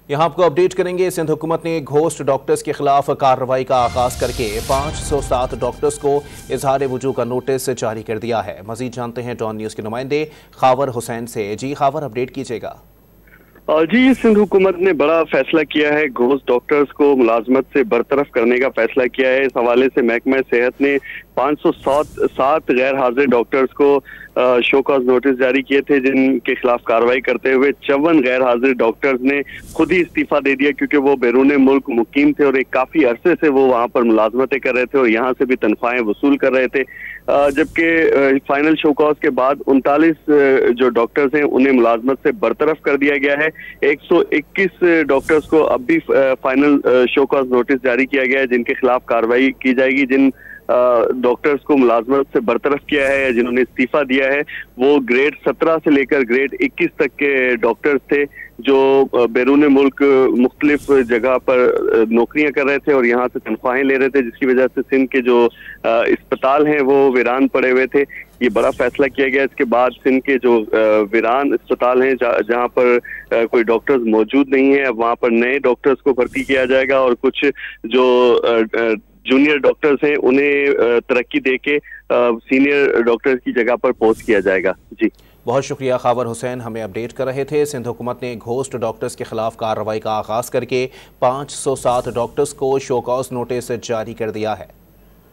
यहाँ आपको अपडेट करेंगे। सिंध हुकूमत ने घोस्ट डॉक्टर्स के खिलाफ कार्रवाई का आगाज करके 507 डॉक्टर्स को इजहार वजूह का नोटिस जारी कर दिया है। मजीद जानते हैं डॉन न्यूज़ के नुमाइंदे खावर हुसैन से। जी खावर, अपडेट कीजिएगा। जी, सिंध हुकूमत ने बड़ा फैसला किया है। घोस्ट डॉक्टर्स को मुलाजमत से बरतरफ करने का फैसला किया है। इस हवाले से महकमा सेहत ने 507 गैर हाजिर डॉक्टर्स को शो कॉज नोटिस जारी किए थे, जिनके खिलाफ कार्रवाई करते हुए 54 गैर हाजिर डॉक्टर्स ने खुद ही इस्तीफा दे दिया, क्योंकि वो बैरून मुल्क मुकीम थे और एक काफी अरसे से वो वहां पर मुलाजमतें कर रहे थे और यहाँ से भी तनख्वाहें वसूल कर रहे थे। जबकि फाइनल शो कॉज के बाद 39 जो डॉक्टर्स हैं उन्हें मुलाजमत से बरतरफ कर दिया गया है। 121 डॉक्टर्स को अब भी फाइनल शो कॉज नोटिस जारी किया गया है, जिनके खिलाफ कार्रवाई की जाएगी। जिन डॉक्टर्स को मुलाजमत से बरतरफ किया है या जिन्होंने इस्तीफा दिया है, वो ग्रेड 17 से लेकर ग्रेड 21 तक के डॉक्टर्स थे, जो बैरून मुल्क मुख्तलिफ जगह पर नौकरियां कर रहे थे और यहाँ से तनख्वाहें ले रहे थे, जिसकी वजह से सिंध के जो अस्पताल हैं वो वीरान पड़े हुए थे। ये बड़ा फैसला किया गया। इसके बाद सिंध के जो वीरान अस्पताल हैं जहाँ पर कोई डॉक्टर्स मौजूद नहीं है, अब वहाँ पर नए डॉक्टर्स को भर्ती किया जाएगा और कुछ जो जूनियर डॉक्टर्स हैं उन्हें तरक्की देके सीनियर डॉक्टर्स की जगह पर पोस्ट किया जाएगा। जी, बहुत शुक्रिया खावर हुसैन, हमें अपडेट कर रहे थे। सिंध हुकूमत ने घोस्ट डॉक्टर्स के खिलाफ कार्रवाई का आगाज करके 507 डॉक्टर्स को शो कॉज नोटिस जारी कर दिया है।